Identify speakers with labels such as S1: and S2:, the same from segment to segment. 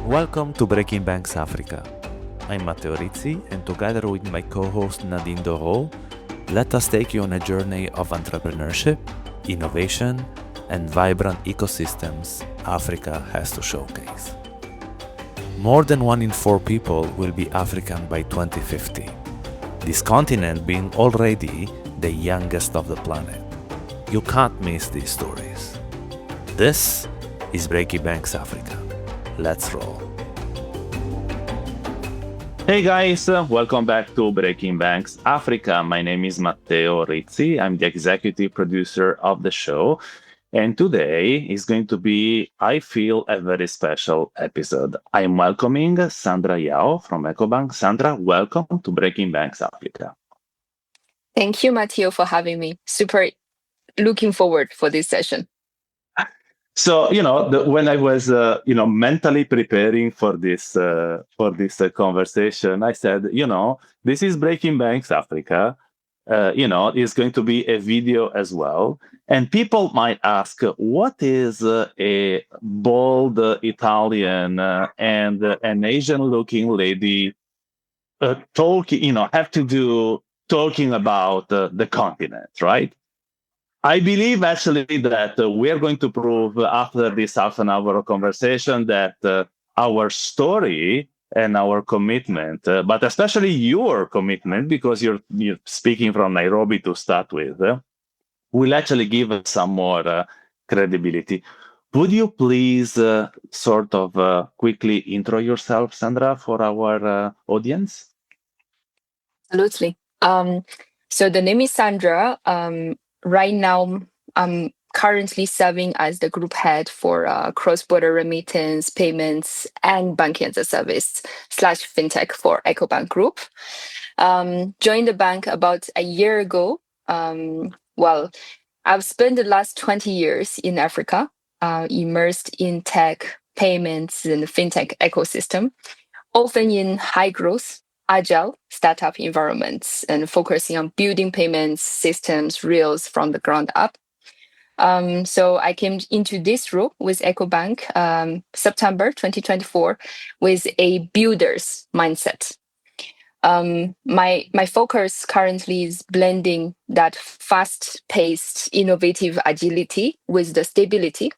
S1: Welcome to Breaking Banks Africa. I'm Matteo Rizzi, and together with my co-host Nadine Doro, let us take you on a journey of entrepreneurship, innovation, and vibrant ecosystems Africa has to showcase. More than 1 in 4 people will be African by 2050, this continent being already the youngest of the planet. You can't miss these stories. This is Breaking Banks Africa. Let's roll.
S2: Hey guys, welcome back to Breaking Banks Africa. My name is Matteo Rizzi. I'm the executive producer of the show. And today is going to be, I feel, a very special episode. I'm welcoming Sandra Yao from Ecobank. Sandra, welcome to Breaking Banks Africa.
S3: Thank you, Matteo, for having me. Super looking forward for this session.
S2: So, when I was, mentally preparing for this conversation, I said, this is Breaking Banks Africa. It's going to be a video as well. And people might ask, what is a bold Italian and an Asian-looking lady talking about the continent, right? I believe actually that we are going to prove after this half an hour of conversation that our story and our commitment, but especially your commitment, because you're speaking from Nairobi to start with, will actually give us some more credibility. Would you please quickly intro yourself, Sandra, for our audience?
S3: Absolutely. So the name is Sandra. Right now, I'm currently serving as the group head for cross-border remittance, payments, and banking as a service / Fintech for Ecobank Group. Joined the bank about a year ago. I've spent the last 20 years in Africa, immersed in tech, payments, and the fintech ecosystem, often in high growth, agile startup environments, and focusing on building payments systems, rails from the ground up. So I came into this role with Ecobank September 2024 with a builder's mindset. My focus currently is blending that fast-paced, innovative agility with the stability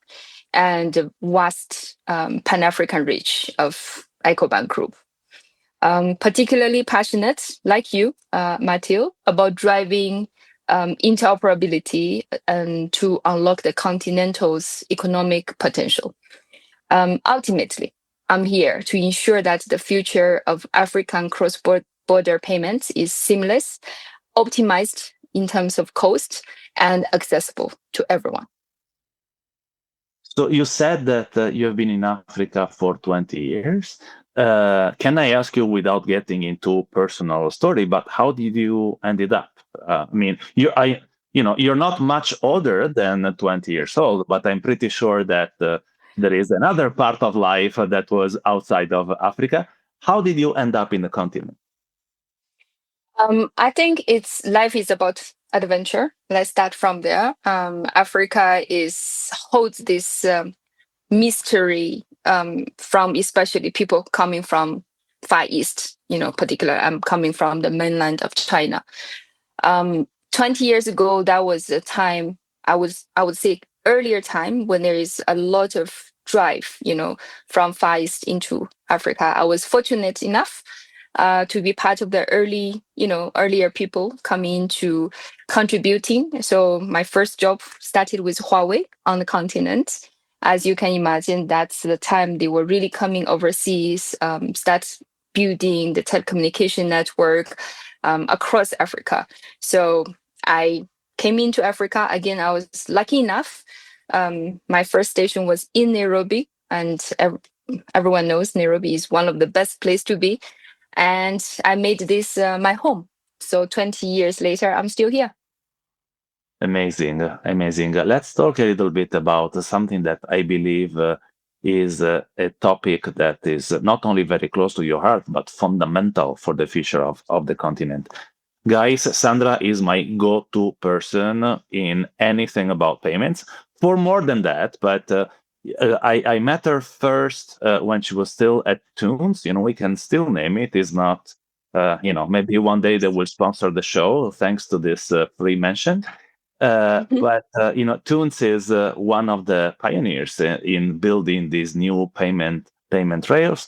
S3: and the vast Pan-African reach of Ecobank Group. Particularly passionate, like you, Matteo, about driving interoperability and to unlock the continental's economic potential. Ultimately, I'm here to ensure that the future of African cross-border payments is seamless, optimized in terms of cost, and accessible to everyone.
S2: So you said that you have been in Africa for 20 years. Can I ask you, without getting into personal story, but how did you ended up? You're not much older than 20 years old, but I'm pretty sure that there is another part of life that was outside of Africa. How did you end up in the continent?
S3: I think life is about adventure. Let's start from there. Africa holds this mystery from especially people coming from Far East. Particularly, I'm coming from the mainland of China. 20 years ago, that was a time I would say earlier time when there is a lot of drive, from Far East into Africa. I was fortunate enough to be part of the earlier people coming into contributing. So my first job started with Huawei on the continent. As you can imagine, that's the time they were really coming overseas, start building the telecommunication network across Africa. So I came into Africa. Again, I was lucky enough. My first station was in Nairobi, and everyone knows Nairobi is one of the best places to be. And I made this my home. So 20 years later, I'm still here.
S2: Amazing. Let's talk a little bit about something that I believe is a topic that is not only very close to your heart, but fundamental for the future of the continent. Guys, Sandra is my go-to person in anything about payments. For more than that, but I met her first when she was still at Tunes. We can still name it. It's not, maybe one day they will sponsor the show thanks to this free mention. But Tunes is one of the pioneers in building these new payment rails,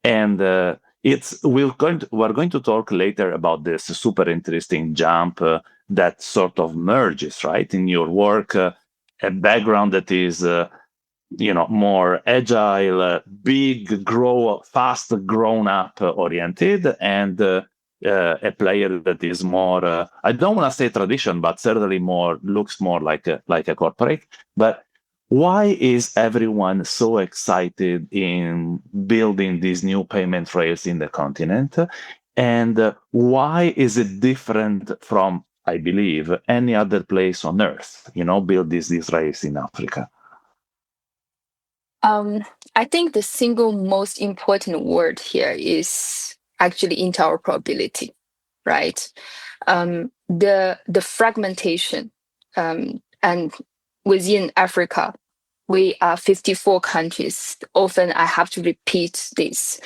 S2: and we're going to talk later about this super interesting jump that sort of merges right in your work, a background that is more agile, fast grown up oriented, and a player that is more, I don't want to say tradition, but certainly looks more like a corporate. But why is everyone so excited in building these new payment rails in the continent? And why is it different from, I believe, any other place on earth, build these rails in Africa?
S3: I think the single most important word here is actually interoperability, right? The fragmentation, and within Africa, we are 54 countries. Often I have to repeat this.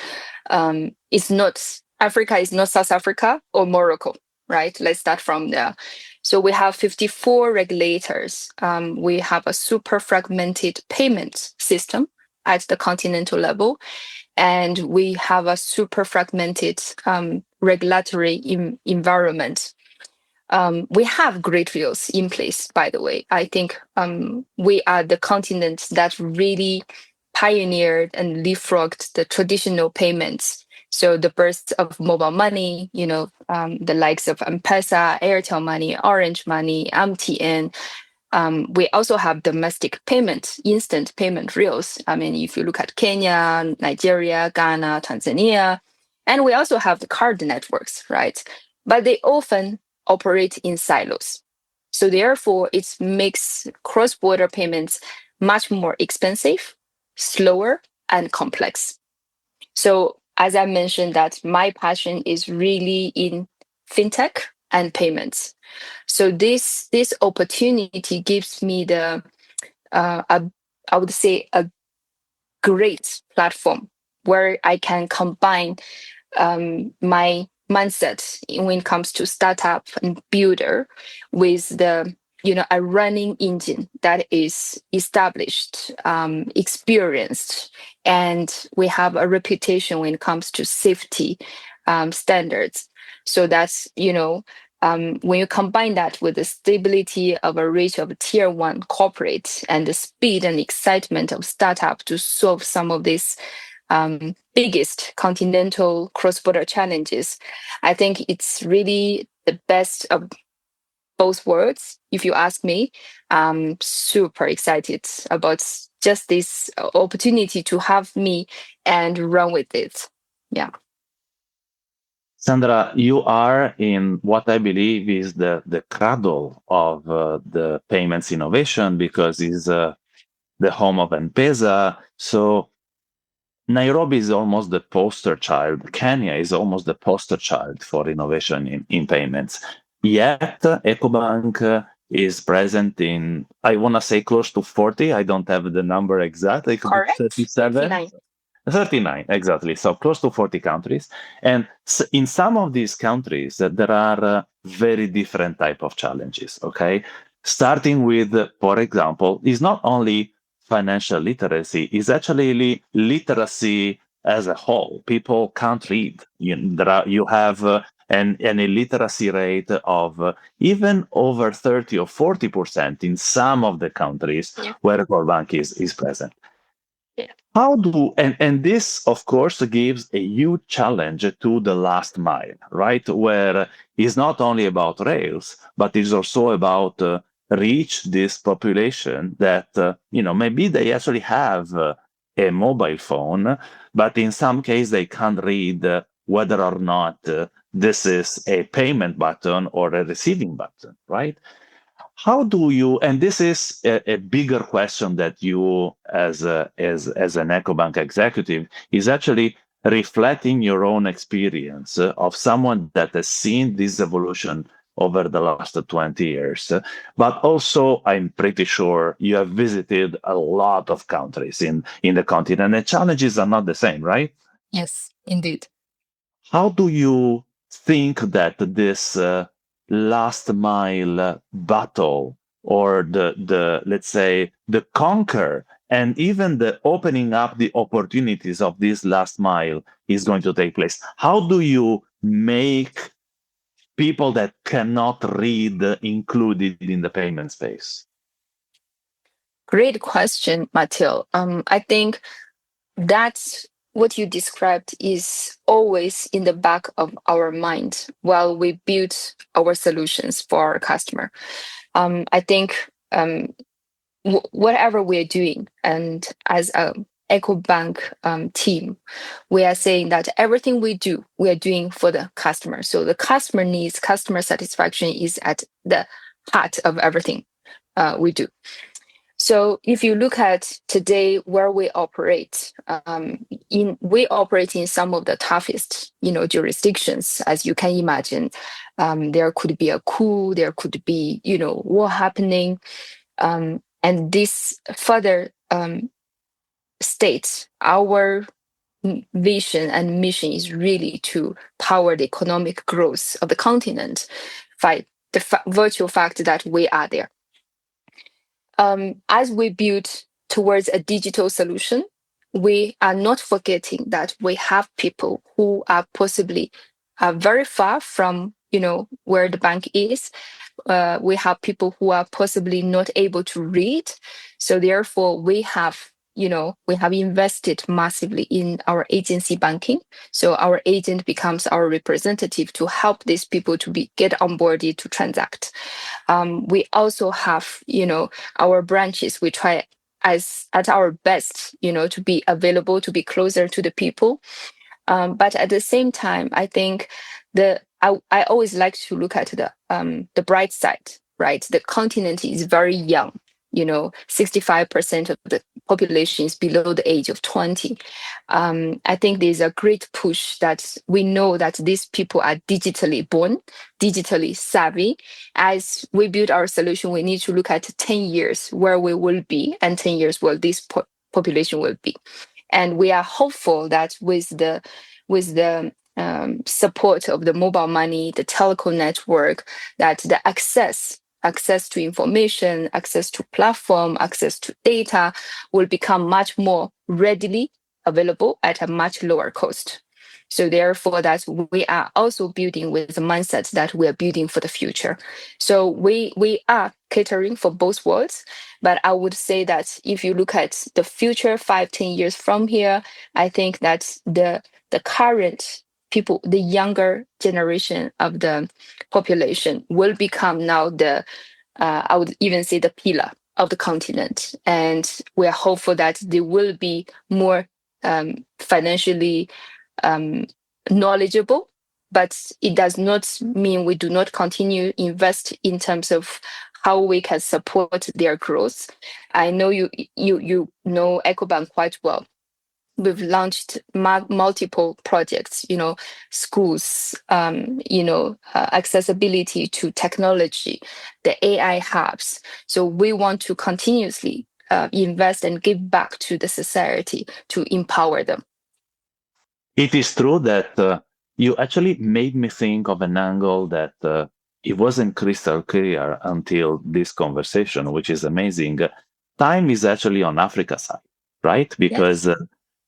S3: It's not Africa is not South Africa or Morocco, right? Let's start from there. So we have 54 regulators. We have a super fragmented payment system at the continental level, and we have a super fragmented regulatory environment. We have great rules in place, by the way. I think we are the continent that really pioneered and leapfrogged the traditional payments. So the birth of mobile money, the likes of M-Pesa, Airtel Money, Orange Money, MTN. We also have domestic instant payment rails. I mean, if you look at Kenya, Nigeria, Ghana, Tanzania, and we also have the card networks, right? But they often operate in silos. So therefore, it makes cross-border payments much more expensive, slower, and complex. So as I mentioned, that my passion is really in fintech and payments. So this opportunity gives me I would say a great platform where I can combine my mindset when it comes to startup and builder with a running engine that is established, experienced, and we have a reputation when it comes to safety standards. So that's when you combine that with the stability of a rate of tier one corporate and the speed and excitement of startup to solve some of these biggest continental cross-border challenges, I think it's really the best of both worlds. If you ask me, I'm super excited about just this opportunity to have me and run with it. Yeah.
S2: Sandra, you are in what I believe is the cradle of the payments innovation, because it's the home of M-Pesa. So Nairobi is almost the poster child. Kenya is almost the poster child for innovation in payments. Yet, Ecobank is present in, I want to say, close to 40. I don't have the number exactly.
S3: Correct.
S2: 37. 39, exactly. So close to 40 countries. And in some of these countries, there are very different type of challenges, okay? Starting with, for example, is not only financial literacy, is actually literacy as a whole. People can't read. You have an illiteracy rate of even over 30 or 40% in some of the countries where Ecobank is present. How and this, of course, gives a huge challenge to the last mile, right? Where it's not only about rails, but it's also about reach this population that, maybe they actually have a mobile phone, but in some case they can't read whether or not this is a payment button or a receiving button, right? How do you, and this is a bigger question that you as an Ecobank executive is actually reflecting your own experience of someone that has seen this evolution over the last 20 years. But also, I'm pretty sure you have visited a lot of countries in the continent, and challenges are not the same, right?
S3: Yes, indeed.
S2: How do you think that this last mile battle, or the let's say the conquer, and even the opening up the opportunities of this last mile is going to take place? How do you make people that cannot read included in the payment space?
S3: Great question, Matteo. I think that's what you described is always in the back of our mind while we build our solutions for our customer. I think whatever we're doing, and as a Ecobank team, we are saying that everything we do, we are doing for the customer. So the customer needs, customer satisfaction is at the heart of everything we do. So if you look at today where we operate, we operate in some of the toughest, jurisdictions, as you can imagine. There could be a coup, there could be, war happening, and this further states our vision and mission is really to power the economic growth of the continent by the virtual fact that we are there. As we build towards a digital solution, we are not forgetting that we have people who are possibly very far from, where the bank is. We have people who are possibly not able to read. So therefore, we have invested massively in our agency banking. So our agent becomes our representative to help these people to get onboarded to transact. We also have, our branches. We try at our best, to be available, to be closer to the people. But at the same time, I think I always like to look at the bright side, right? The continent is very young. 65% of the population is below the age of 20. I think there's a great push that we know that these people are digitally born, digitally savvy. As we build our solution, we need to look at 10 years where we will be, and 10 years where this population will be. And we are hopeful that with the support of the mobile money, the telecom network, that the access to information, access to platform, access to data will become much more readily available at a much lower cost. So therefore, that we are also building with the mindset that we are building for the future. So we are catering for both worlds. But I would say that if you look at the future 5-10 years from here, I think that the current people, the younger generation of the population will become now I would even say the pillar of the continent. And we are hopeful that they will be more financially knowledgeable, but it does not mean we do not continue invest in terms of how we can support their growth. I know you know Ecobank quite well. We've launched multiple projects, schools, accessibility to technology, the AI hubs. So we want to continuously invest and give back to the society to empower them.
S2: It is true that you actually made me think of an angle that it wasn't crystal clear until this conversation, which is amazing. Time is actually on Africa's side, right? Because
S3: Yes.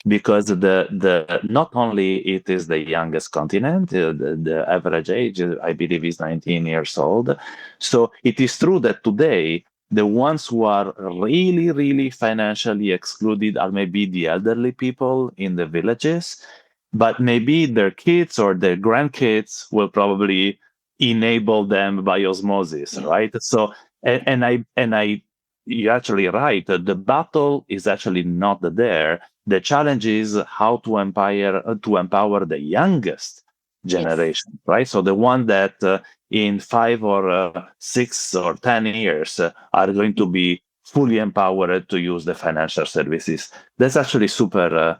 S2: Because the not only it is the youngest continent, the average age I believe is 19 years old. So it is true that today the ones who are really financially excluded are maybe the elderly people in the villages, but maybe their kids or their grandkids will probably enable them by osmosis, right? So and I you're actually right. The battle is actually not there. The challenge is how to empower the youngest generation, right? So the one that in 5 or 6 or 10 years are going to be fully empowered to use the financial services. That's actually super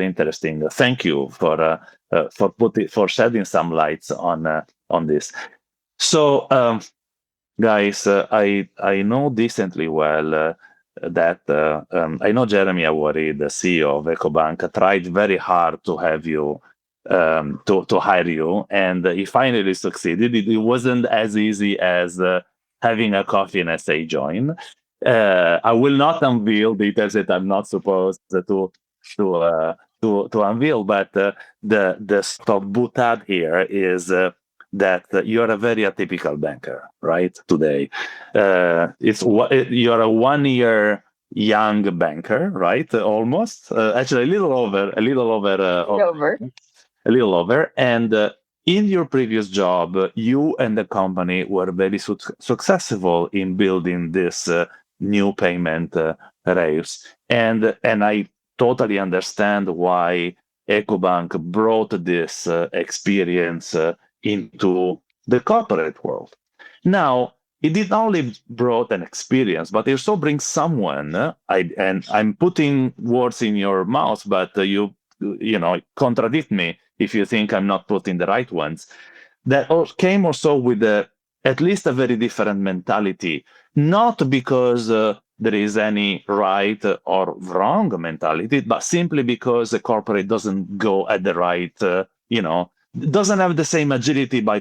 S2: interesting. Thank you for shedding some lights on this. So, guys, I know decently well that I know Jeremy Awari, the CEO of Ecobank, tried very hard to have you to hire you, and he finally succeeded. It wasn't as easy as having a coffee and SA join. I will not unveil details that I'm not supposed to to unveil, but the sort of boutade here is. That you're a very atypical banker, right? Today, you're a 1 year young banker, right? Almost, actually, a little over,
S3: Over.
S2: a little over. And in your previous job, you and the company were very successful in building this new payment rails, and I totally understand why Ecobank brought this experience into the corporate world. Now, it did not only brought an experience, but it also brings someone. And I'm putting words in your mouth, but you know, contradict me if you think I'm not putting the right ones. That came also with at least a very different mentality, not because there is any right or wrong mentality, but simply because the corporate doesn't go at the right, doesn't have the same agility by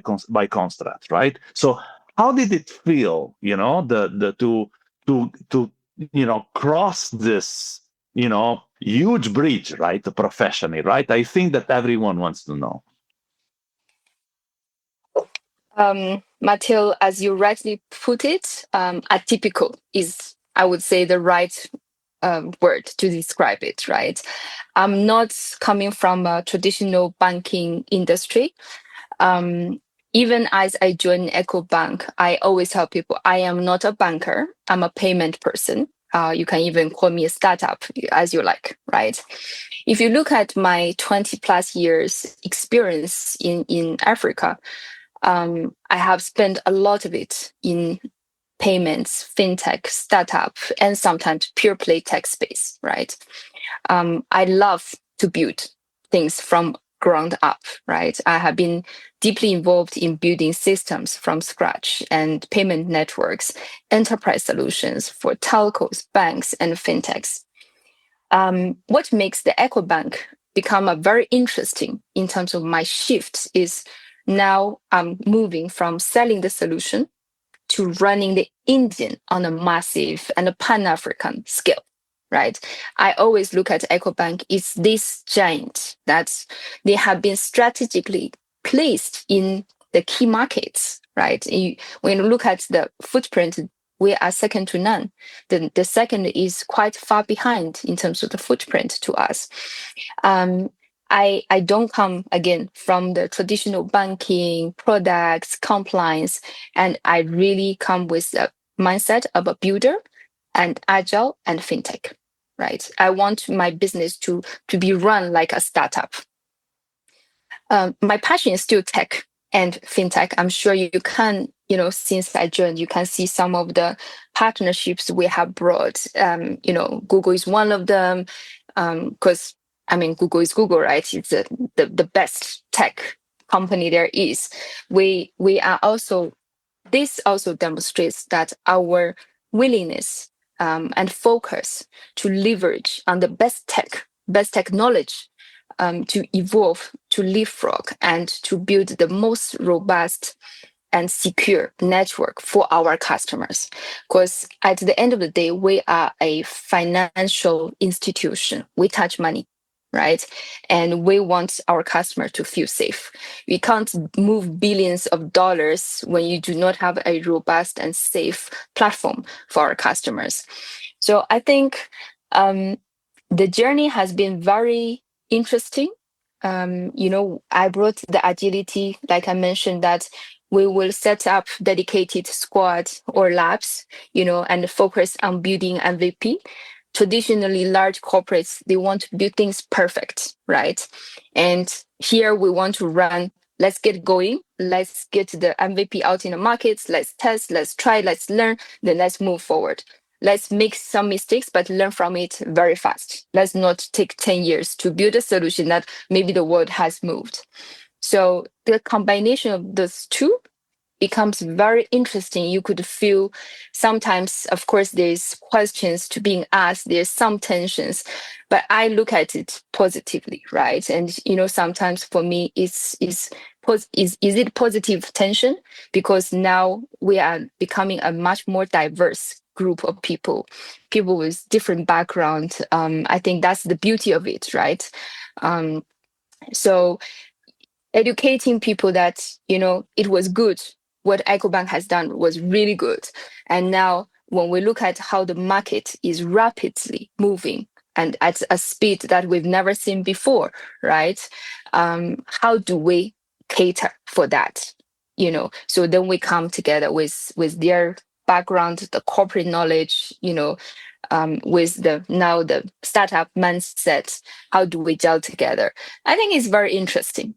S2: construct, right? So how did it feel, the to cross this, huge bridge, right, professionally, right? I think that everyone wants to know.
S3: Matteo, as you rightly put it, atypical is, I would say, the right word to describe it, right? I'm not coming from a traditional banking industry. Even as I joined Ecobank, I always tell people I am not a banker. I'm a payment person. You can even call me a startup as you like, right? If you look at my 20 plus years experience in Africa, I have spent a lot of it in payments, fintech, startup, and sometimes pure play tech space, right? I love to build things from ground up, right? I have been deeply involved in building systems from scratch and payment networks, enterprise solutions for telcos, banks, and fintechs. What makes the Ecobank become a very interesting in terms of my shift is now I'm moving from selling the solution to running the engine on a massive and a pan-African scale, right? I always look at Ecobank as this giant that they have been strategically placed in the key markets, right? When you look at the footprint, we are second to none. The second is quite far behind in terms of the footprint to us. I don't come again from the traditional banking products compliance, and I really come with a mindset of a builder and agile and fintech, right? I want my business to be run like a startup. My passion is still tech and fintech. I'm sure you can, since I joined, you can see some of the partnerships we have brought. Google is one of them, because Google is Google, right? It's the best tech company there is. We are also. This also demonstrates that our willingness and focus to leverage on the best technology, to evolve, to leapfrog, and to build the most robust and secure network for our customers. Because at the end of the day, we are a financial institution. We touch money, right? And we want our customer to feel safe. We can't move billions of dollars when you do not have a robust and safe platform for our customers. So I think the journey has been very interesting. I brought the agility, like I mentioned, that we will set up dedicated squad or labs, and focus on building MVP. Traditionally, large corporates, they want to do things perfect, right? And here we want to run, let's get going. Let's get the MVP out in the markets. Let's test, let's try, let's learn, then let's move forward. Let's make some mistakes, but learn from it very fast. Let's not take 10 years to build a solution that maybe the world has moved. So the combination of those two becomes very interesting. You could feel sometimes, of course, there's questions to being asked, there's some tensions, but I look at it positively, right? And sometimes for me, is it positive tension? Because now we are becoming a much more diverse group of people with different backgrounds. I think that's the beauty of it, right? So educating people that it was good, what Ecobank has done was really good, and now when we look at how the market is rapidly moving and at a speed that we've never seen before, right? How do we cater for that? So then we come together with their background, the corporate knowledge, with the startup mindset. How do we gel together? I think it's very interesting,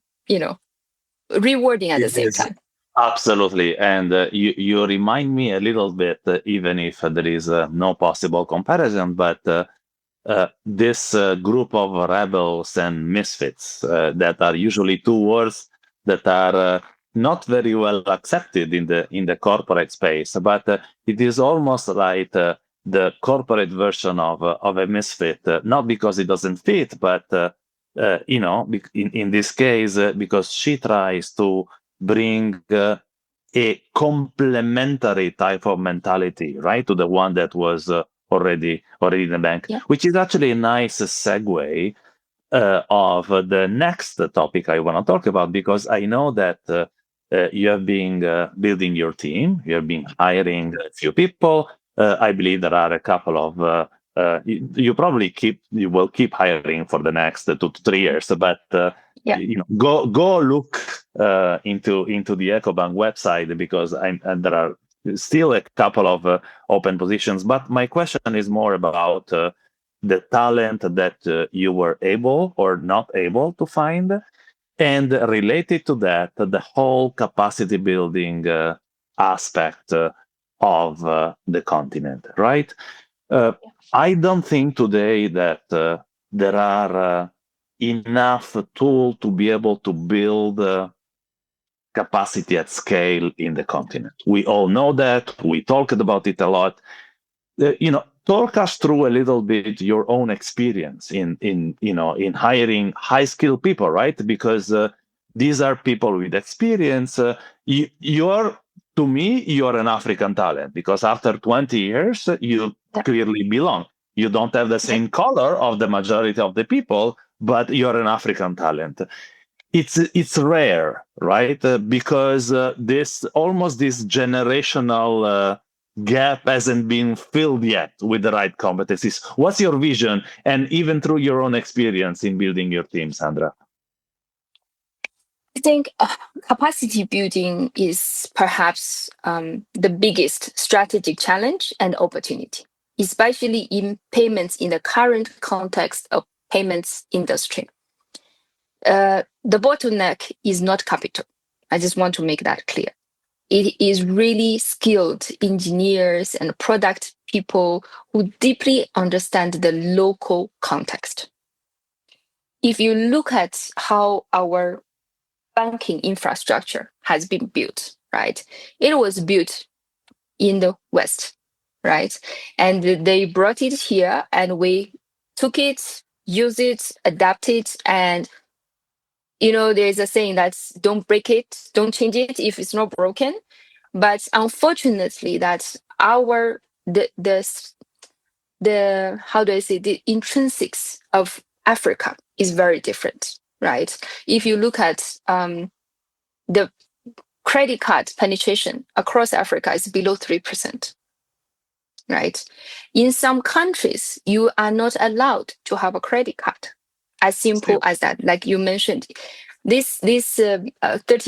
S3: rewarding at the same time.
S2: Absolutely. And you remind me a little bit, even if there is no possible comparison, but this group of rebels and misfits that are usually two words that are not very well accepted in the corporate space, but it is almost like the corporate version of a misfit, not because it doesn't fit, but in this case, because she tries to bring a complementary type of mentality, right, to the one that was already in the bank, which is actually a nice segue of the next topic I want to talk about, because I know that you have been building your team, you have been hiring a few people. I believe there are a couple of you will keep hiring for the next 2 to 3 years, but go look into the Ecobank website, because there are still a couple of open positions. But my question is more about the talent that you were able or not able to find, and related to that, the whole capacity building aspect of the continent, right? I don't think today that there are enough tools to be able to build capacity at scale in the continent. We all know that. We talked about it a lot. Talk us through a little bit your own experience in hiring high skilled people, right? Because these are people with experience. To me, you're an African talent, because after 20 years, you clearly belong. You don't have the same color of the majority of the people, but you're an African talent. It's rare, right? Because this generational gap hasn't been filled yet with the right competencies. What's your vision, and even through your own experience in building your team, Sandra?
S3: I think capacity building is perhaps the biggest strategic challenge and opportunity, especially in payments in the current context of payments industry. The bottleneck is not capital. I just want to make that clear. It is really skilled engineers and product people who deeply understand the local context. If you look at how our banking infrastructure has been built, right? It was built in the West, right? And they brought it here, and we took it, used it, adapted it, and there's a saying that's don't break it, don't change it if it's not broken. But unfortunately, that the how do I say, the intrinsics of Africa is very different, right? If you look at the credit card penetration across Africa is below 3%, right? In some countries, you are not allowed to have a credit card. As simple as that. Like you mentioned, these 30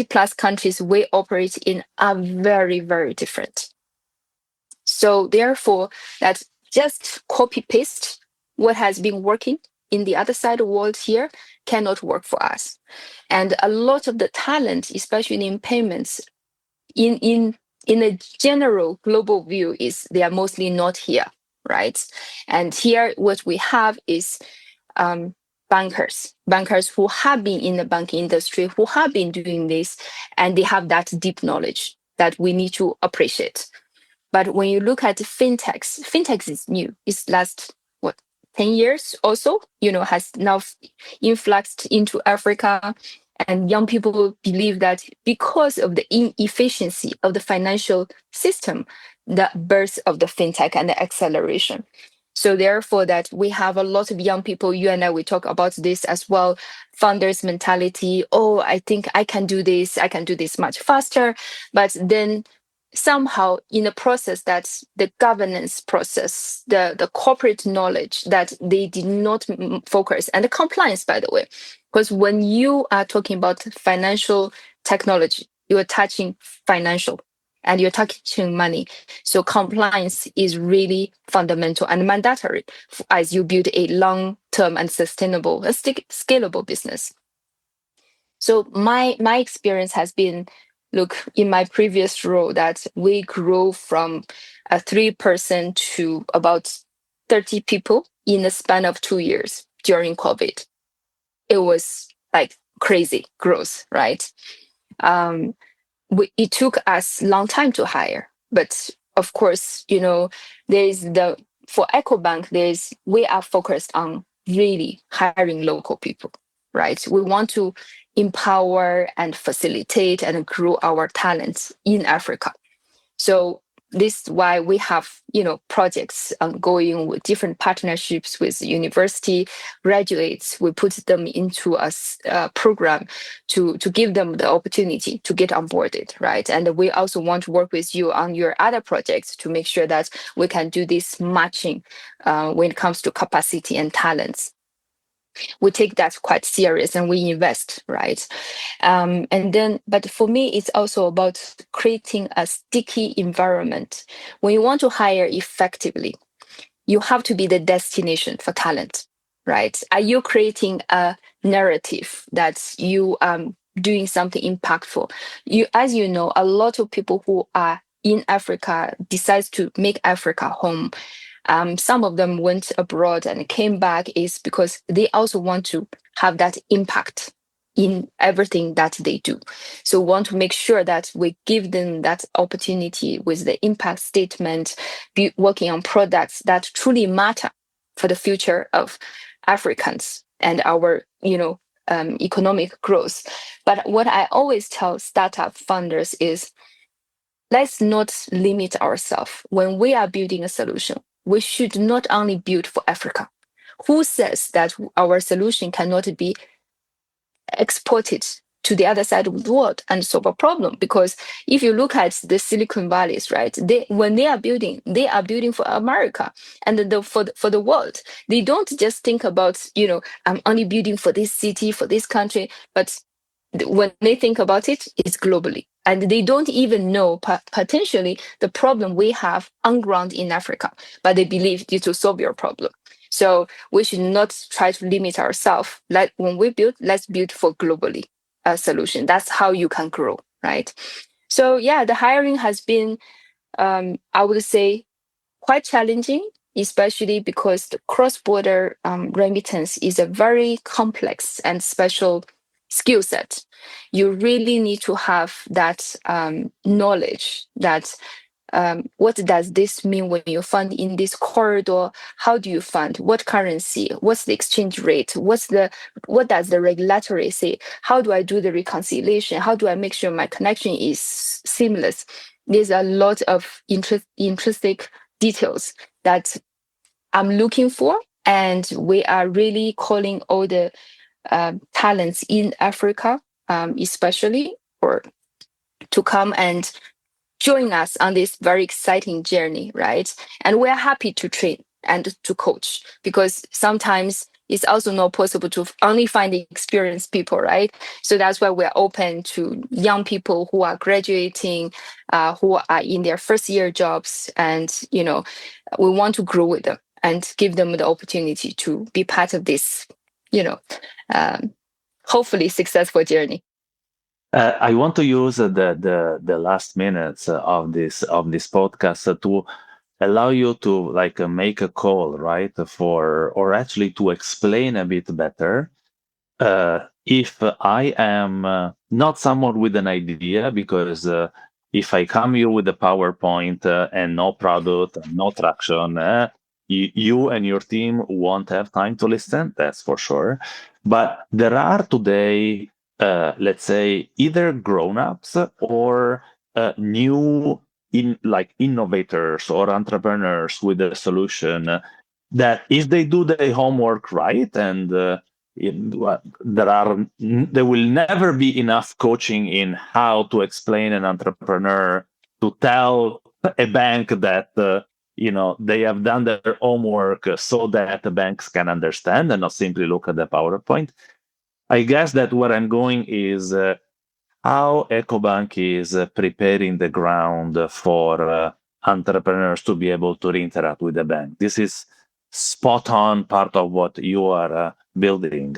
S3: plus countries we operate in are very, very different. So therefore, that just copy paste what has been working in the other side of the world here cannot work for us. And a lot of the talent, especially in payments, in a general global view, is they are mostly not here, right? And here what we have is bankers who have been in the banking industry, who have been doing this, and they have that deep knowledge that we need to appreciate. But when you look at fintechs is new. It's last 10 years or so, has now influxed into Africa. And young people believe that because of the inefficiency of the financial system, the birth of the fintech and the acceleration. So therefore that we have a lot of young people, you and I, we talk about this as well, founders mentality. Oh, I think I can do this much faster. But then somehow in the process, that the governance process, the corporate knowledge that they did not focus, and the compliance, by the way, because when you are talking about financial technology, you are touching financial and you're touching money. So compliance is really fundamental and mandatory as you build a long-term and sustainable, scalable business. So my experience has been, look, in my previous role, that we grew from a 3-person to about 30 people in the span of 2 years during COVID. It was like crazy growth, right? It took us a long time to hire, but of course, for Ecobank, we are focused on really hiring local people, right? We want to empower and facilitate and grow our talents in Africa. So this is why we have, projects ongoing with different partnerships with university graduates. We put them into a program to give them the opportunity to get onboarded, right? And we also want to work with you on your other projects to make sure that we can do this matching when it comes to capacity and talents. We take that quite serious and we invest, right? But for me, it's also about creating a sticky environment. When you want to hire effectively, you have to be the destination for talent, right? Are you creating a narrative that you doing something impactful? As you know, a lot of people who are in Africa decides to make Africa home. Some of them went abroad and came back is because they also want to have that impact in everything that they do. So we want to make sure that we give them that opportunity with the impact statement, working on products that truly matter for the future of Africans and our, economic growth. But what I always tell startup founders is, let's not limit ourselves. When we are building a solution, we should not only build for Africa. Who says that our solution cannot be exported to the other side of the world and solve a problem? Because if you look at the Silicon Valleys, right, when they are building for America and for the world. They don't just think about, I'm only building for this city, for this country, but when they think about it, it's globally. And they don't even know potentially the problem we have on ground in Africa, but they believe it will solve your problem. So we should not try to limit ourselves. Like when we build, let's build for globally a solution. That's how you can grow, right? So yeah, the hiring has been, I would say, quite challenging, especially because the cross-border remittance is a very complex and special skill set. You really need to have that knowledge that what does this mean when you fund in this corridor? How do you fund? What currency? What's the exchange rate? What does the regulatory say? How do I do the reconciliation? How do I make sure my connection is seamless? There's a lot of intrinsic details that I'm looking for, and we are really calling all the talents in Africa, especially, or to come and join us on this very exciting journey, right? And we're happy to train and to coach, because sometimes it's also not possible to only find the experienced people, right? So that's why we're open to young people who are graduating, who are in their first year jobs, and we want to grow with them and give them the opportunity to be part of this, hopefully successful journey.
S2: I want to use the last minutes of this podcast to allow you to make a call, right? Or actually to explain a bit better. If I am not someone with an idea, because if I come here with a PowerPoint and no product, no traction, you and your team won't have time to listen, that's for sure. But there are today, let's say, either grown-ups or new innovators or entrepreneurs with a solution that if they do their homework right and there will never be enough coaching in how to explain an entrepreneur to tell a bank that they have done their homework so that the banks can understand and not simply look at the PowerPoint. I guess that where I'm going is how Ecobank is preparing the ground for entrepreneurs to be able to interact with the bank. This is spot on part of what you are building.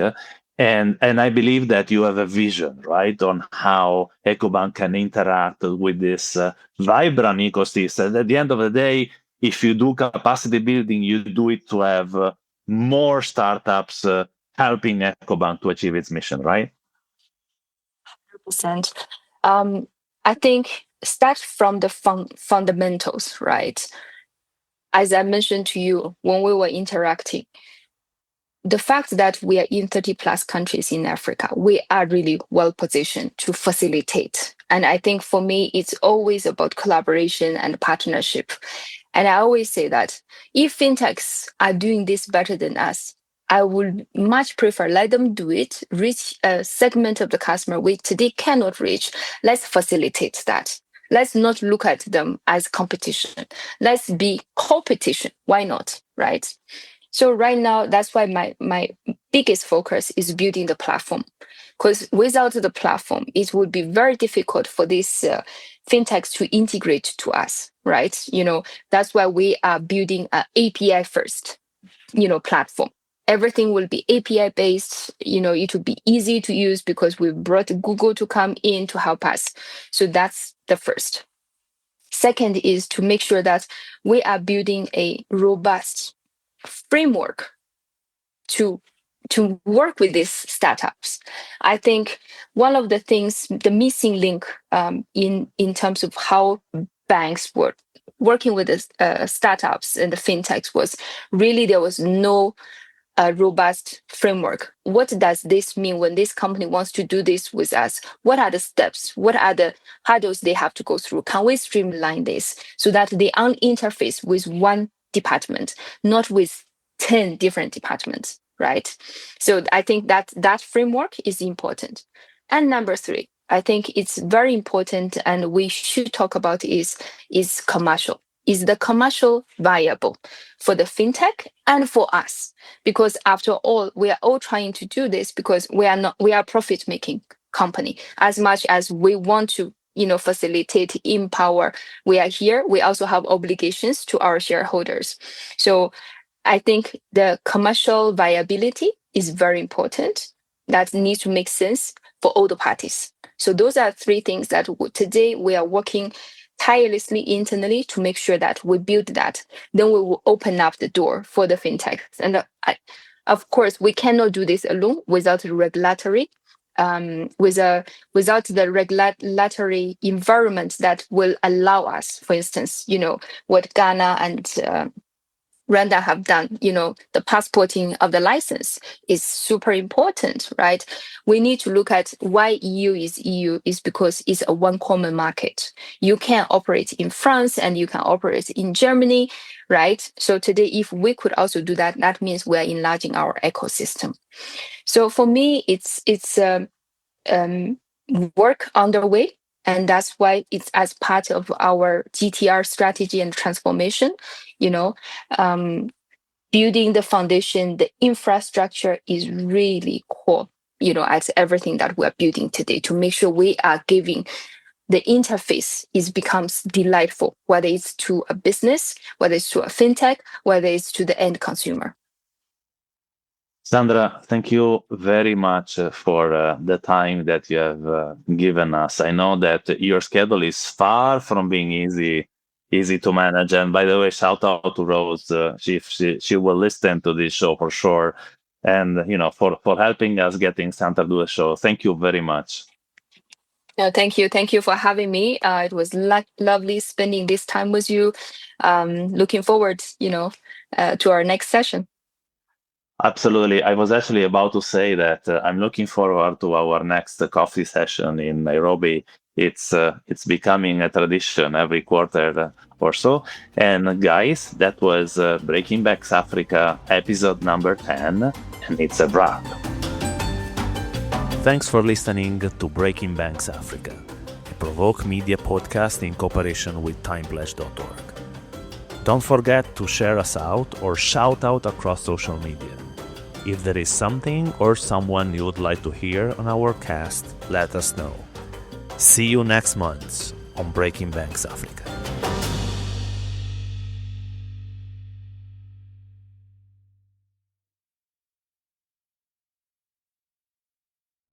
S2: And I believe that you have a vision, right, on how Ecobank can interact with this vibrant ecosystem. At the end of the day, if you do capacity building, you do it to have more startups helping Ecobank to achieve its mission, right?
S3: 100%. I think start from the fundamentals, right? As I mentioned to you when we were interacting, the fact that we are in 30 plus countries in Africa, we are really well positioned to facilitate. And I think for me, it's always about collaboration and partnership. And I always say that if fintechs are doing this better than us, I would much prefer let them do it, reach a segment of the customer which they cannot reach. Let's facilitate that. Let's not look at them as competition. Let's be competition. Why not? Right? So right now, that's why my biggest focus is building the platform. Because without the platform, it would be very difficult for these fintechs to integrate to us, right? That's why we are building an API first, platform. Everything will be API based. It will be easy to use because we brought Google to come in to help us. So that's the first. Second is to make sure that we are building a robust framework to work with these startups. I think one of the things, the missing link in terms of how banks were working with the startups and the fintechs was really there was no robust framework. What does this mean when this company wants to do this with us? What are the steps? What are the hurdles they have to go through? Can we streamline this so that they interface with one department, not with 10 different departments, right? So I think that framework is important. And number three, I think it's very important and we should talk about is commercial. Is the commercial viable for the fintech and for us? Because after all, we are all trying to do this because we are a profit-making company. As much as we want to facilitate, empower, we are here, we also have obligations to our shareholders. So I think the commercial viability is very important. That needs to make sense for all the parties. So those are three things that today we are working tirelessly internally to make sure that we build that. Then we will open up the door for the fintechs. And of course, we cannot do this alone without regulatory without the regulatory environment that will allow us, for instance, what Ghana and Rwanda have done, the passporting of the license is super important, right? We need to look at why EU is because it's a one common market. You can operate in France and you can operate in Germany, right? So today, if we could also do that, that means we're enlarging our ecosystem. So for me, it's work underway. And that's why it's as part of our GTR strategy and transformation, building the foundation, the infrastructure is really core, as everything that we're building today to make sure we are giving the interface becomes delightful, whether it's to a business, whether it's to a fintech, whether it's to the end consumer.
S2: Sandra, thank you very much for the time that you have given us. I know that your schedule is far from being easy to manage. And by the way, shout out to Rose. She will listen to this show for sure. And, for helping us getting Sandra to the show. Thank you very much.
S3: No, thank you. Thank you for having me. It was lovely spending this time with you. Looking forward, to our next session.
S2: Absolutely. I was actually about to say that I'm looking forward to our next coffee session in Nairobi. It's becoming a tradition every quarter or so. And guys, that was Breaking BaaS Africa episode number 10, and it's a wrap.
S1: Thanks for listening to Breaking BaaS Africa, a Provoke Media podcast in cooperation with timepledge.org. Don't forget to share us out or shout out across social media. If there is something or someone you would like to hear on our cast, let us know. See you next month on Breaking BaaS Africa.